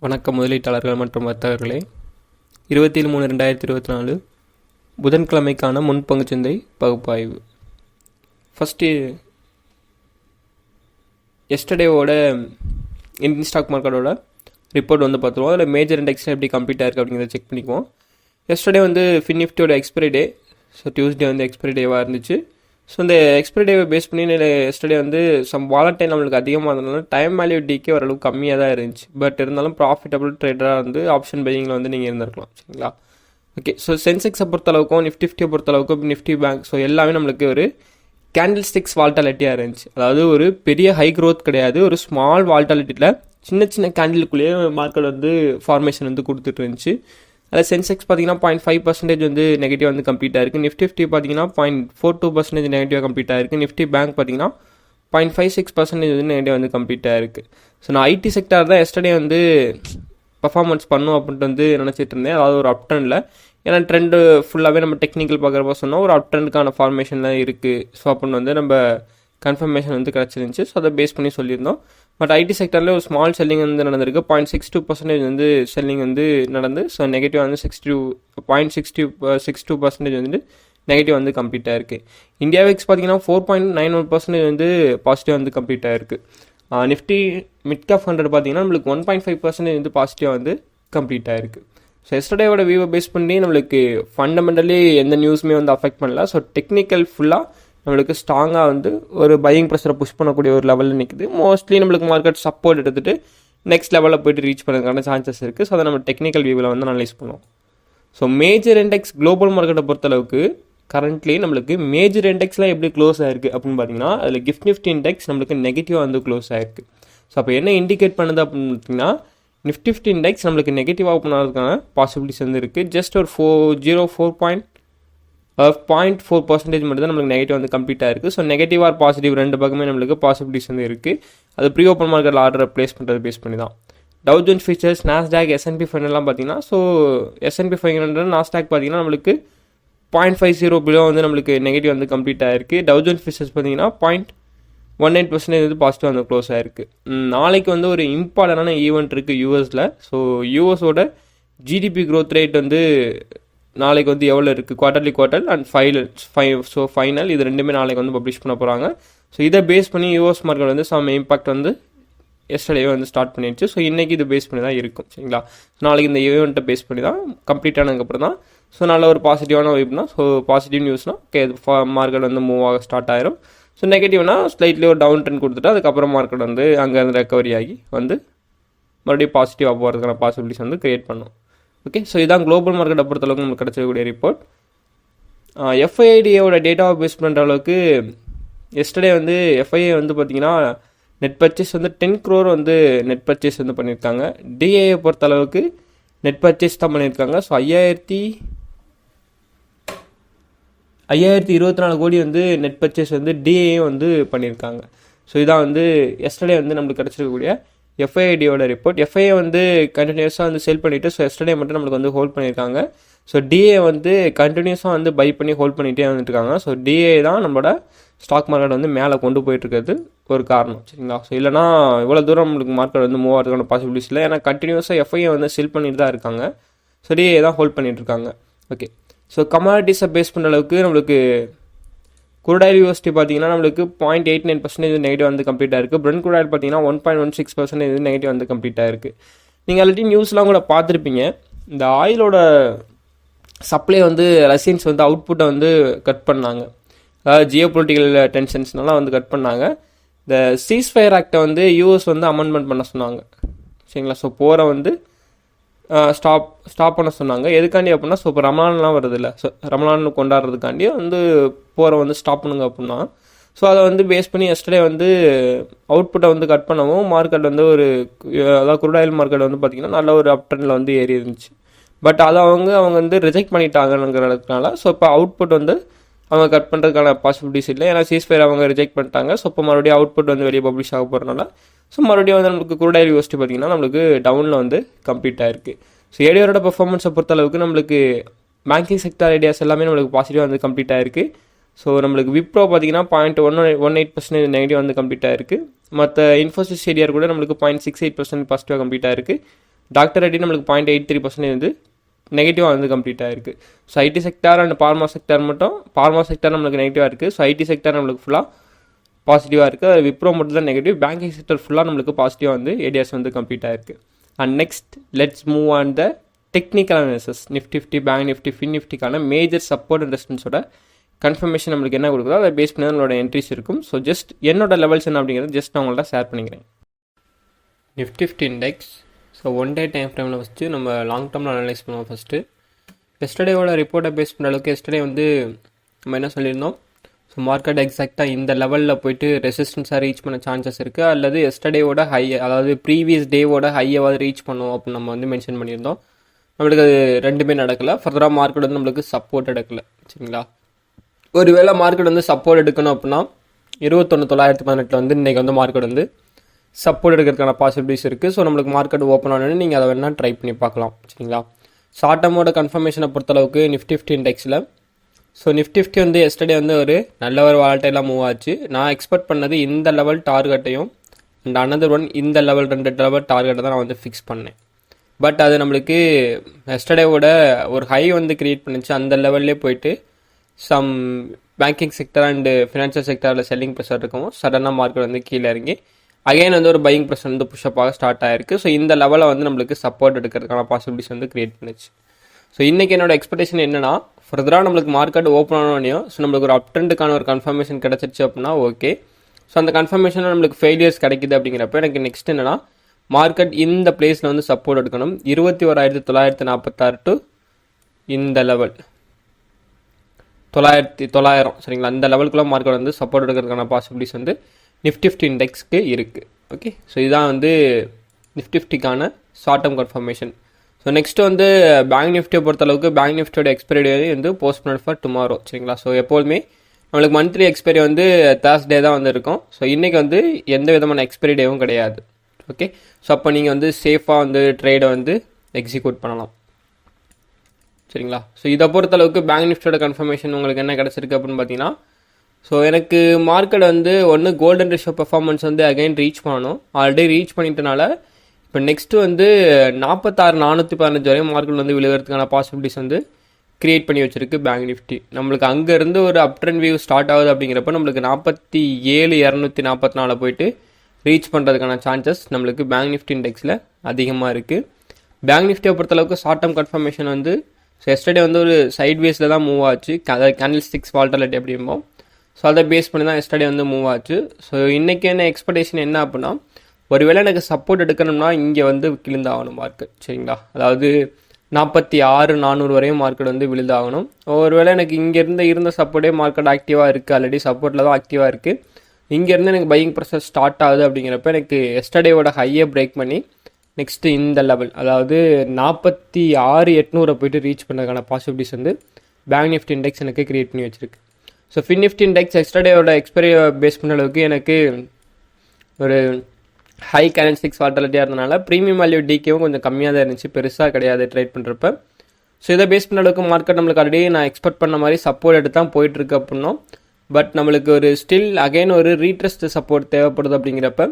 வணக்கம் முதலீட்டாளர்கள் மற்றும் வர்த்தகர்களே. 27/3/2024 புதன்கிழமைக்கான முன்பங்குச்சந்தை பகுப்பாய்வு. ஃபஸ்ட்டு எஸ்டர்டேவோட இந்தியன் ஸ்டாக் மார்க்கெட்டோட ரிப்போர்ட் பார்த்துருவோம். அதில் மேஜர் இண்டெக்ஸ் எப்படி கம்ப்ளீட் ஆயிருக்கு அப்படிங்கிறத செக் பண்ணிக்குவோம். எஸ்டர்டே ஃபின்னிஃப்டியோட expiry day. So Tuesday expiry டேவாக இருந்துச்சு. ஸோ இந்த எக்ஸ்பைரி டேவை பேஸ் பண்ணி எஸ்டர்டே சம் வாலட்டைல் நம்மளுக்கு அதிகமாக இருந்ததுனால டைம் வேல்யூ டிக்கே ஓரளவுக்கு கம்மியாக தான் இருந்துச்சு. பட் இருந்தாலும் ப்ராஃபிட்டபிள் ட்ரேடராக ஆப்ஷன் பையிங்கில் நீங்கள் இருந்திருக்கலாம். சரிங்களா? ஓகே. ஸோ சென்செக்ஸை பொறுத்தளவுக்கும் நிஃப்டியை பொறுத்தளவுக்கும் நிஃப்டி பேங்க் ஸோ எல்லாமே நம்மளுக்கு ஒரு கேண்டில் ஸ்டிக்ஸ் வால்டாலிட்டியாக இருந்துச்சு. அதாவது ஒரு பெரிய ஹை க்ரோத் கிடையாது, ஒரு ஸ்மால் வால்டாலிட்டியில் சின்ன சின்ன கேண்டிலுக்குள்ளேயே மார்க்கெட் ஃபார்மேஷன் கொடுத்துட்டு இருந்துச்சு. அதில் சென்செக்ஸ் பார்த்தீங்கன்னா 0.5% நெகட்டிவ் கம்ப்ளீட் ஆயிருக்கு. நிஃப்டி பார்த்தீங்கன்னா 0.42% நெகட்டிவாக கம்ப்ளீட் ஆயிருக்கு. நிஃப்டி பேங்க் பார்த்தீங்கன்னா 0.56% நெகட்டிவ் கம்ப்ளீட் ஆயிருக்கு. ஸோ நான் ஐடி செக்டார் தான் எஸ்டர்டே பர்ஃபார்மன்ஸ் பண்ணும் அப்படின்ட்டு நினச்சிட்டு இருந்தேன். அதாவது ஒரு அப் ட்ரெண்டில், ஏன்னா ட்ரெண்டு ஃபுல்லாகவே நம்ம டெக்னிக்கல் பார்க்குறப்ப சொன்னால் ஒரு அப் ட்ரெண்டுக்கான ஃபார்மேஷன்லாம் இருக்குது. ஸோ அப்படின்னு நம்ம கன்ஃபர்மேஷன் கிடச்சிருந்துச்சு. ஸோ அதை பேஸ் பண்ணி சொல்லியிருந்தோம். பட் ஐடி செக்டரில் ஒரு ஸ்மால் செல்லிங் நடந்திருக்கு. 0.62% செல்லிங் நடந்து. ஸோ நெகட்டிவ் 0.62% நெகட்டிவ் கம்ப்ளீட் ஆயிருக்கு. இந்தியா விக்ஸ் பார்த்தீங்கன்னா 4.91% பாசிட்டிவ் கம்ப்ளீட் ஆயிருக்கு. நிஃப்டி மிட் கேப் 100 பார்த்தீங்கன்னா நம்மளுக்கு 1.5% பாசிட்டிவாக கம்ப்ளீட் ஆயிருக்கு. ஸோ எஸ்டர்டேவோட வியூவை பேஸ் பண்ணி நம்மளுக்கு ஃபண்டமெண்டலி எந்த நியூஸுமே அஃபெக்ட் பண்ணல. ஸோ டெக்னிக்கல் ஃபுல்லாக நம்மளுக்கு ஸ்ட்ராங்காக ஒரு பையிங் ப்ரெஷரை புஷ் பண்ணக்கூடிய ஒரு லெவலில் நிற்குது. மோஸ்ட்லி நம்மளுக்கு மார்க்கெட் சப்போர்ட் எடுத்துகிட்டு நெக்ஸ்ட் லெவலில் போய்ட்டு ரீச் பண்ணுறதுக்கான சான்சஸ் இருக்குது. ஸோ அதை நம்ம டெக்னிக்கல் வியூவில் அனலைஸ் பண்ணுவோம். ஸோ மேஜர் இண்டெக்ஸ் குளோபல் மார்க்கெட்டை பொறுத்தளவுக்கு கரண்ட்லி நம்மளுக்கு மேஜர் இண்டெக்ஸ்லாம் எப்படி க்ளோஸ் ஆயிருக்கு அப்படின்னு பார்த்தீங்கன்னா, அதில் கிஃப்ட் நிஃப்டி இண்டெக்ஸ் நம்மளுக்கு நெகட்டிவாக க்ளோஸ் ஆயிருக்கு. ஸோ அப்போ என்ன இண்டிகேட் பண்ணுது அப்படின்னு பார்த்தீங்கன்னா, நிஃப்டி இண்டெக்ஸ் நம்மளுக்கு நெகட்டிவாக பண்ணதுக்கான பாசிபிலிட்டிஸ் இருக்குது. ஜஸ்ட் ஒரு 0.4% மட்டும் தான் நம்மளுக்கு நெகட்டிவ் கம்ப்ளீட் ஆயிருக்கு. ஸோ நெகட்டிவ் ஆர் பாசிட்டிவ் ரெண்டு பக்கமே நம்மளுக்கு பாசிபிலிட்டிஸ் இருக்குது. அது ப்ரீ ஓப்பன் மார்க்கெட்டில் ஆர்டரை ப்ளேஸ் பண்ணுறது பேஸ் பண்ணி தான். Tau Jones features, Nasdaq, S&P 500 பார்த்தீங்கன்னா, ஸோ S&P 500 நாஸ்டாக் பார்த்தீங்கன்னா நம்மளுக்கு 0.50 பிலோ நம்மளுக்கு நெகட்டிவ் கம்ப்ளீட் ஆயிருக்கு. டவ் ஜோன்ஸ் ஃபியூச்சர்ஸ் பார்த்தீங்கன்னா 0.18% பாசிட்டிவ் க்ளோஸ் ஆயிருக்கு. நாளைக்கு ஒரு இம்பார்ட்டண்டான ஈவெண்ட் இருக்குது யூஎஸில். ஸோ யூஎஸோட ஜிடிபி க்ரோத் ரேட் நாளைக்கு எவ்வளோ இருக்குது, குவார்டர் அண்ட் ஃபைனல் இது ரெண்டுமே நாளைக்கு பப்ளிஷ் பண்ண போகிறாங்க. ஸோ இதை பேஸ் பண்ணி US market some impact yesterday start பண்ணிடுச்சு. ஸோ இன்றைக்கி இது பேஸ் பண்ணி தான் இருக்கும். சரிங்களா? நாளைக்கு இந்த ஈவெண்ட்டை பேஸ் பண்ணி தான் கம்ப்ளீட் ஆனதுக்கப்புறம் தான் ஸோ நல்ல ஒரு பாசிட்டிவான வைப்னா, ஸோ பாசிட்டிவ் நியூஸ்னால் மார்க்கெட் மூவ் ஆக ஸ்டார்ட் ஆயிரும். ஸோ நெகட்டிவ்னா ஸ்லைட்லி ஒரு டவுன் ட்ரெண்ட் கொடுத்துட்டு அதுக்கப்புறம் மார்க்கெட் அங்கேருந்து ரெக்கவரி ஆகி மறுபடியும் பாசிட்டிவாக போகிறதுக்கான பாசிபிலிட்டிஸ் க்ரியேட் பண்ணும். ஓகே. ஸோ இதான் குளோபல் மார்க்கெட்டை பொறுத்தளவுக்கு நமக்கு கிடச்சிருக்கக்கூடிய ரிப்போர்ட். எஃப்ஐடியோட டேட்டாவை பேஸ் பண்ணுற அளவுக்கு எஸ்டர்டே எஃப்ஐஏ பார்த்திங்கன்னா net purchase 10 crore net purchase பண்ணியிருக்காங்க. டிஏயை பொறுத்த அளவுக்கு நெட் பர்ச்சேஸ் தான் பண்ணியிருக்காங்க. ஸோ 5024 கோடி நெட் பர்ச்சேஸ் டிஏயும் பண்ணியிருக்காங்க. ஸோ இதான் எஸ்டர்டே நம்மளுக்கு கிடச்சிருக்கக்கூடிய எஃப்ஐடியோட ரிப்போர்ட். எஃப்ஐஏ கண்டினியூஸாக செல் பண்ணிவிட்டு, ஸோ எஸ்டர்டே மட்டும் நம்மளுக்கு ஹோல்ட் பண்ணியிருக்காங்க. ஸோ டிஏ கண்டினியூஸாக பை பண்ணி ஹோல்ட் பண்ணிகிட்டே வந்துட்டுருக்காங்க. ஸோ டிஏ தான் நம்மளோட ஸ்டாக் மார்க்கெட் மேலே கொண்டு போயிட்டுருக்கிறது ஒரு காரணம். சரிங்களா? ஸோ இல்லைனா இவ்வளோ தூரம் நம்மளுக்கு மார்க்கெட் மூவ் ஆகிறதுக்கான பாசிபிலிட்டிஸ் இல்லை. ஏன்னா கண்டினியூஸாக எஃப்ஐஏ செல் பண்ணிட்டு தான் இருக்காங்க. ஸோ டிஏ தான் ஹோல்ட் பண்ணிகிட்ருக்காங்க. ஓகே. ஸோ கமாடிட்டிஸை பேஸ் பண்ணுற அளவுக்கு நம்மளுக்கு குரூட் ஆயில் யூஎஸ்டி பார்த்தீங்கன்னா நம்மளுக்கு 0.89% நெகட்டிவ் கம்ப்ளீட் ஆயிருக்கு. பிரெண்ட் குரூட் ஆயில் பார்த்தீங்கன்னா 1.16% நெகட்டிவ் கம்ப்ளீட் ஆயிருக்கு. நீங்கள் ஆல்ரெடி நியூஸ்லாம் கூட பார்த்துருப்பீங்க. இந்த ஆயிலோட சப்ளை ரஷ்யன்ஸ் அவுட்புட்டை கட் பண்ணாங்க. அதாவது ஜியோ பொலிட்டிக்கல் டென்ஷன்ஸ்னால கட் பண்ணாங்க. இந்த சீஸ்ஃபயர் ஆக்டை யூஎஸ் அமெண்ட்மெண்ட் பண்ண சொன்னாங்க. சரிங்களா? ஸோ போரை ஸ்டாப் பண்ண சொன்னாங்க. எதுக்காண்டி அப்படின்னா, ஸோ இப்போ ரமலான்லாம் வருது இல்லை, ஸோ ரமலான் கொண்டாடுறதுக்காண்டி போரை ஸ்டாப் பண்ணுங்க அப்படின்னா, ஸோ அதை பேஸ் பண்ணி எஸ்டர்டே அவுட்புட்டை கட் பண்ணவும் மார்க்கெட் அதாவது குரூட் ஆயில் மார்க்கெட் பார்த்திங்கன்னா நல்ல ஒரு அப் ட்ரெண்டில் ஏறி இருந்துச்சு. பட் அதை அவங்க ரிஜெக்ட் பண்ணிட்டாங்கிறதுனால ஸோ இப்போ அவுட்புட் அவங்க கட் பண்ணுறதுக்கான பாசிபிலிட்டிஸ் இல்லை. ஏன்னா சீஸ்ஃபயர் அவங்க ரிஜெக்ட் பண்ணிட்டாங்க. ஸோ இப்போ மறுபடியும் அவுட்புட் வெளியே பப்ளிஷ் ஆக போகிறனால ஸோ மறுபடியும் நம்மளுக்கு குரூட் ஆயில் யூஎஸ்டி பார்த்திங்கன்னா நம்மளுக்கு டவுனில் கம்ப்ளீட் ஆயிருக்கு. ஸோ ஏடியோட பெர்ஃபார்மன்ஸை பொறுத்தளவுக்கு நம்மளுக்கு பேங்கிங் செக்டார் ஐடியாஸ் எல்லாமே நம்மளுக்கு பாசிட்டிவாக கம்ப்ளீட் ஆயிருக்கு. ஸோ நம்மளுக்கு விப்ரோ பார்த்திங்கன்னா 0.18% நெகட்டிவ் கம்ப்ளீட் ஆயிருக்கு. மற்ற இன்ஃபோசிஸ் ஏரியா கூட நம்மளுக்கு 0.68% பாசிட்டிவாக கம்ப்ளீட் ஆயிருக்கு. டாக்டர் ரெட்டி நம்மளுக்கு 0.83% வந்து நெகட்டிவாக வந்து கம்ப்ளீட் ஆகிருக்கு. So IT sector and pharma sector மட்டும், பார்மா செக்டார் நம்மளுக்கு நெகட்டிவாக இருக்குது. ஸோ ஐடி செக்டார் நம்மளுக்கு ஃபுல்லாக பாசிட்டிவாக இருக்குது. அது விப்ரோ மட்டும் தான் நெகட்டிவ். பேங்கிங் செக்டர் ஃபுல்லாக நம்மளுக்கு பாசிட்டிவாக வந்து ஏடிஎஸ் வந்து கம்ப்ளீட் ஆகிருக்கு. And next let's move on the technical analysis. Nifty, bank Nifty, fin நிஃப்டிக்கான மேஜர் சப்போர்ட் அண்ட் ரெசிஸ்டன்ஸோட கன்ஃபர்மேஷன் நம்மளுக்கு என்ன கொடுக்குதோ அதை பேஸ் பண்ணி நம்மளோட என்ட்ரிஸ் இருக்கும். ஸோ ஜஸ்ட் என்னோட லெவல்ஸ் என்ன அப்படிங்கிறது ஜஸ்ட் நான் உங்கள்ட்ட ஷேர் பண்ணிக்கிறேன். Nifty index. So one day time ஃப்ரேமில் வச்சு நம்ம லாங் டேர்மில் அனலைஸ் பண்ணுவோம். ஃபஸ்ட்டு எஸ்டர்டேவோட ரிப்போர்ட்டை பேஸ் பண்ணுற அளவுக்கு எஸ்டர்டே வந்து நம்ம என்ன சொல்லியிருந்தோம், ஸோ மார்க்கெட் எக்ஸாக்டாக இந்த லெவலில் போயிட்டு ரெசிஸ்டன்ஸாக ரீச் பண்ண சான்சஸ் இருக்குது, அல்லது எஸ்டர்டேவோட ஹை, அதாவது ப்ரீவியஸ் டேவோட ஹையாவது ரீச் பண்ணுவோம் அப்படின்னு நம்ம வந்து மென்ஷன் பண்ணியிருந்தோம். நம்மளுக்கு அது ரெண்டுமே நடக்கலை. ஃபர்தராக மார்க்கெட் வந்து நம்மளுக்கு சப்போர்ட் எடுக்கலை. சரிங்களா, ஒருவேளை மார்க்கெட் வந்து சப்போர்ட் எடுக்கணும் அப்படின்னா 21,918 வந்து இன்றைக்கி வந்து மார்க்கெட் வந்து சப்போர்ட் எடுக்கிறதுக்கான பாசிபிலிட்டிஸ் இருக்குது. ஸோ நம்மளுக்கு மார்க்கெட் ஓப்பன் ஆனோன்னு நீங்கள் அதை வேணால் ட்ரை பண்ணி பார்க்கலாம். சரிங்களா, ஷார்ட் டேர்மோட கன்ஃபர்மேஷனை பொறுத்தளவுக்கு நிஃப்டி இண்டெக்ஸில் ஸோ நிஃப்டி வந்து எஸ்டர்டே வந்து ஒரு நல்ல ஒரு வாலட்டைலாக மூவ் ஆச்சு. நான் எக்ஸ்பெக்ட் பண்ணது இந்த லெவல் டார்கெட்டையும் அண்ட் அனதர் ஒன் இந்த லெவல் 2 லெவல் டார்கெட்டை தான் நான் வந்து ஃபிக்ஸ் பண்ணேன். பட் அது நம்மளுக்கு எஸ்டர்டேவோட ஒரு ஹை வந்து க்ரியேட் பண்ணிச்சு. அந்த லெவல்லே போயிட்டு some banking sector and financial செக்டரில் செல்லிங் ப்ரெஷர் இருக்கும். சடனாக மார்க்கெட் வந்து கீழே இறங்கி அகைன் வந்து ஒரு பையிங் ப்ரெஷர் வந்து புஷ்அப்பாக ஸ்டார்ட் ஆகிருக்கு. ஸோ இந்த லெவலில் வந்து நம்மளுக்கு சப்போர்ட் எடுக்கிறதுக்கான பாசிபிலிட்டிஸ் வந்து க்ரியேட் பண்ணிச்சு. ஸோ இன்றைக்கி என்னோட எக்ஸ்பெக்டேஷன் என்னன்னா, ஃபர்தராக நம்மளுக்கு மார்க்கெட் ஓப்பன் ஆனோடனையும் ஸோ நம்மளுக்கு ஒரு அப் ட்ரெண்டுக்கான ஒரு கன்ஃபர்மேஷன் கிடச்சிருச்சு அப்படின்னா ஓகே. ஸோ அந்த கன்ஃபர்மேஷன் நம்மளுக்கு ஃபெயிலியர்ஸ் கிடைக்குது அப்படிங்கிறப்ப எனக்கு நெக்ஸ்ட் என்னன்னா, மார்க்கெட் இந்த பிளேஸில் வந்து சப்போர்ட் எடுக்கணும். 21,946 டு இந்த லெவல் 9,000 சரிங்களா, அந்த லெவலுக்குள்ள மார்க்கெட் வந்து சப்போர்ட் எடுக்கிறதுக்கான பாசிபிலிட்டிஸ் வந்து நிஃப்டி இண்டெக்ஸ்க்கு இருக்குது. ஓகே, ஸோ இதுதான் வந்து நிஃப்டிக்கான short term confirmation. So next வந்து பேங்க் நிஃப்டியை பொறுத்தளவுக்கு பேங்க் நிஃப்டியோட எக்ஸ்பைரி டே வந்து போஸ்ட்போன் ஃபார் டுமாரோ. சரிங்களா, ஸோ எப்போதுமே நம்மளுக்கு மந்த்லி எக்ஸ்பைரி வந்து தேர்ஸ்டே தான் வந்து இருக்கும். ஸோ இன்றைக்கி வந்து எந்த விதமான எக்ஸ்பைரி டேவும் கிடையாது. ஓகே, ஸோ அப்போ நீங்கள் வந்து சேஃபாக வந்து ட்ரேடை வந்து எக்ஸிக்யூட் பண்ணலாம். சரிங்களா, ஸோ இதை பொறுத்தளவுக்கு பேங்க் நிஃப்டியோட கன்ஃபர்மேஷன் உங்களுக்கு என்ன கிடச்சிருக்கு அப்படின்னு பார்த்தீங்கன்னா, ஸோ எனக்கு மார்க்கெட் வந்து ஒன்று கோல்டன் ரேஷியோ பெர்ஃபார்மன்ஸ் வந்து அகைன் ரீச் பண்ணணும். ஆல்ரெடி ரீச் பண்ணிட்டனால இப்போ நெக்ஸ்ட்டு வந்து 46,415 வரையும் மார்க்கெட் வந்து விழுகிறதுக்கான பாசிபிலிட்டிஸ் வந்து க்ரியேட் பண்ணி வச்சிருக்கு பேங்க் நிஃப்டி. நம்மளுக்கு அங்கேருந்து ஒரு அப் ட்ரெண்ட் வியூ ஸ்டார்ட் ஆகுது அப்படிங்கிறப்ப நம்மளுக்கு 47,244 போயிட்டு ரீச் பண்ணுறதுக்கான சான்சஸ் நம்மளுக்கு பேங்க் நிஃப்டி இண்டெக்ஸில் அதிகமாக இருக்குது. பேங்க் நிஃப்டியை பொறுத்தளவுக்கு ஷார்ட் டேர்ம் கன்ஃபர்மேஷன் வந்து ஸோ எஸ்டர்டே வந்து ஒரு சைட்வேஸில் தான் மூவ் ஆச்சு. அதாவது கேண்டில் ஸ்டிக்ஸ் வால்டலிட்டி அப்படிம்போம். ஸோ அதை பேஸ் பண்ணி தான் எஸ்டர்டே வந்து மூவ் ஆச்சு. ஸோ இன்றைக்கி என்ன எக்ஸ்பெக்டேஷன் என்ன அப்படின்னா, ஒருவேளை எனக்கு சப்போர்ட் எடுக்கணும்னா இங்கே வந்து விழுந்தாகணும் மார்க்கெட். சரிங்களா, அதாவது 46,400 வரையும் மார்க்கெட் வந்து விழுந்தாகணும். ஒருவேளை எனக்கு இங்கேருந்து இருந்த சப்போர்ட்டே மார்க்கெட் ஆக்டிவாக இருக்குது, ஆல்ரெடி சப்போர்ட்டில் தான் ஆக்டிவாக இருக்குது. இங்கேருந்து எனக்கு பையிங் ப்ரெஷர் ஸ்டார்ட் ஆகுது அப்படிங்கிறப்ப எனக்கு எஸ்டர்டேவோட ஹையை பிரேக் பண்ணி நெக்ஸ்ட்டு இந்த லெவல், அதாவது 46,800 போய்ட்டு ரீச் பண்ணுறதுக்கான பாசிபிலிட்டிஸ் வந்து பேங்க் நிஃப்டி இண்டெக்ஸ் எனக்கு க்ரியேட் பண்ணி வச்சிருக்கு. ஸோ ஃபின் நிஃப்டி இண்டெக்ஸ் எஸ்டர்டேவோட எக்ஸ்பைரியை பேஸ் பண்ண அளவுக்கு எனக்கு ஒரு ஹை கேண்டில்ஸ்டிக்ஸ் வால்டலிட்டியாக இருந்தனால ப்ரீமியம் வேல்யூ டிகேவும் கொஞ்சம் கம்மியாக தான் இருந்துச்சு, பெருசாக கிடையாது ட்ரேட் பண்ணுறப்ப. ஸோ இதை பேஸ் பண்ண அளவுக்கு மார்க்கெட் நம்மளுக்கு ஆல்ரெடி நான் எக்ஸ்பெக்ட் பண்ண மாதிரி சப்போர்ட் எடுத்து தான் போயிட்டுருக்கு அப்படின்னோம். பட் நம்மளுக்கு ஒரு ஸ்டில் அகைன் ஒரு ரீட்ரஸ்ட் சப்போர்ட் தேவைப்படுது அப்படிங்கிறப்ப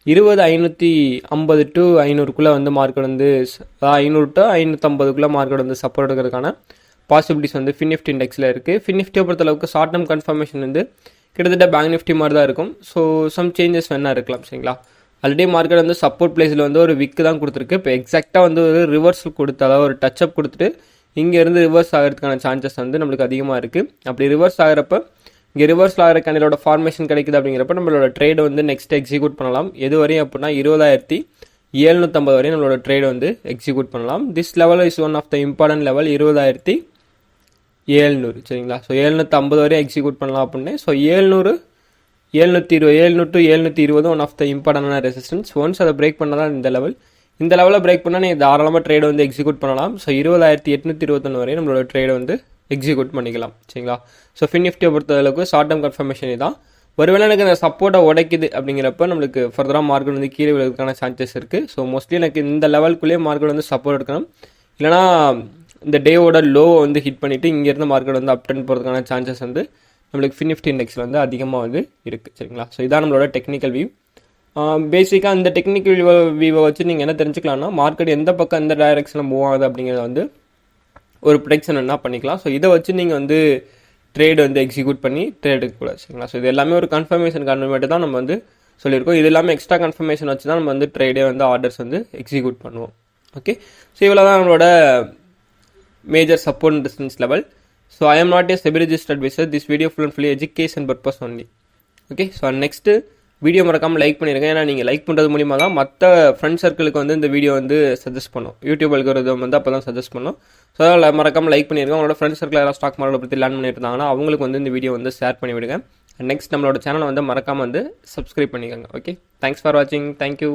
20,550 to 500 வந்து மார்க்கெட் வந்து 500 to 550 மார்க்கெட் வந்து சப்போர்ட் எடுக்கிறதுக்கான பாசிபிலிட்டிஸ் வந்து ஃபின் நிஃப்டி இண்டெக்ஸில் இருக்குது. ஃபின் நிஃப்டியை பொறுத்தளவுக்கு ஷார்ட் டேர்ம் கன்ஃபர்மேஷன் வந்து கிட்டத்தட்ட பேங்க் நிஃப்டி மாதிரி தான் இருக்கும். ஸோ சம் சேஞ்சஸ் வேணா இருக்கலாம். சரிங்களா, ஆல்ரெடி மார்க்கெட் வந்து சப்போர்ட் பிளேஸில் வந்து ஒரு விக்கு தான் கொடுத்துருக்கு. இப்போ எக்ஸாக்டாக வந்து ஒரு ரிவர்சல் கொடுத்து, அதாவது ஒரு டச்சப் கொடுத்துட்டு இங்கேருந்து ரிவர்ஸ் ஆகிறதுக்கான சான்சஸ் வந்து நம்மளுக்கு அதிகமாக இருக்குது. அப்படி ரிவர்ஸ் ஆகிறப்ப இங்கே ரிவர்ஸில் ஆகிற கேண்டிலோட ஃபார்மேஷன் கிடைக்குது அப்படிங்கிறப்ப நம்மளோட ட்ரேட் வந்து நெக்ஸ்ட் எக்ஸிக்யூட் பண்ணலாம். எது வரையும் அப்படின்னா 20,750 வரையும் நம்மளோட ட்ரேட் வந்து எக்ஸிக்யூட் பண்ணலாம். This level is one of the important level 20,700. சரிங்களா, ஸோ 750 வரையும் எக்ஸிக்யூட் பண்ணலாம் அப்படின்னு. So 700 to 720 one of the இம்பார்ட்டன்டான ரெசிஸ்டன்ஸ். ஒன்ஸ் அதை பிரேக் பண்ணால் தான் இந்த லெவலில் பிரேக் பண்ணால் நீங்கள் தாராளமாக ட்ரேட் வந்து எக்ஸிக்யூட் பண்ணலாம். ஸோ 20,821 வரையும் நம்மளோட ட்ரேட் வந்து எக்ஸிக்யூட் பண்ணிக்கலாம். சரிங்களா, ஸோ ஃபின் நிஃப்டியை பொறுத்தளவுக்கு ஷார்ட் டேர்ம் கன்ஃபர்மேஷன் தான். ஒருவேளை எனக்கு அந்த சப்போர்ட்டை உடைக்குது அப்படிங்கிறப்ப நம்மளுக்கு ஃபர்தராக மார்க்கெட் வந்து கீழே விழுறதுக்கான சான்சஸ் இருக்குது. ஸோ மோஸ்ட்லி எனக்கு இந்த லெவலுக்குள்ளேயே மார்க்கெட் வந்து சப்போர்ட் எடுக்கணும். இல்லைனா இந்த டேவோட லோ வந்து ஹிட் பண்ணிவிட்டு இங்கேருந்து மார்க்கெட் வந்து அப் ட்ரெண்ட் போகிறதுக்கான சான்சஸ் வந்து நம்மளுக்கு ஃபின் நிஃப்டி இண்டெக்ஸில் வந்து அதிகமாக வந்து இருக்குது. சரிங்களா, ஸோ இதான் நம்மளோட டெக்னிக்கல் வியூ. பேசிக்காக இந்த டெக்னிக்கல் வியூவை வச்சு நீங்கள் என்ன தெரிஞ்சுக்கலாம்னா மார்க்கெட் எந்த பக்கம் எந்த டைரெக்ஷனில் மூவ் ஆகுது அப்படிங்கிறத வந்து ஒரு ப்ரொடெக்ஷன் என்ன பண்ணிக்கலாம். ஸோ இதை வச்சு நீங்கள் வந்து ட்ரேட் வந்து எக்ஸிக்யூட் பண்ணி ட்ரேட் எடுக்கக்கூடாது சரிங்களா. ஸோ இது எல்லாமே ஒரு கன்ஃபர்மேஷன் மட்டும் தான் நம்ம வந்து சொல்லியிருக்கோம். இது எல்லாமே எக்ஸ்ட்ரா கன்ஃபர்மேஷன் வச்சு தான் நம்ம வந்து ட்ரேடே வந்து ஆர்டர்ஸ் வந்து எக்ஸிக்யூட் பண்ணுவோம். ஓகே, ஸோ இவ்வளோ தான் நம்மளோட major support and resistance level. So I am not a SEBI registered advisor. This video full and fully education purpose only. Okay, so next video மறக்காமல் லைக் பண்ணியிருக்கேன். ஏன்னா நீங்கள் லைக் பண்ணுறது மூலிமா தான் மற்ற ஃப்ரெண்ட் சர்க்கிளுக்கு வந்து இந்த வீடியோ வந்து சஜஸ்ட் பண்ணும். யூடியூப் அல்கோரிதம் வந்து அப்போ தான் சஜஸ்ட் பண்ணும். ஸோ அதில் மறக்காமல் லைக் பண்ணியிருக்கேன். உங்களோட ஃப்ரெண்ட் சர்க்கிள் யாராவது ஸ்டாக் மார்க்கெட்டை பற்றி லேர்ன் பண்ணிட்டு இருந்தாங்கன்னா அவங்களுக்கு வந்து இந்த வீடியோ வந்து ஷேர் பண்ணி விடுங்க. நெக்ஸ்ட் நம்மளோட சேனலை வந்து மறக்காமல் வந்து சப்ஸ்கிரைப் பண்ணிக்கோங்க. ஓகே, தேங்க்ஸ் ஃபார் வாட்சிங். தேங்க்யூ.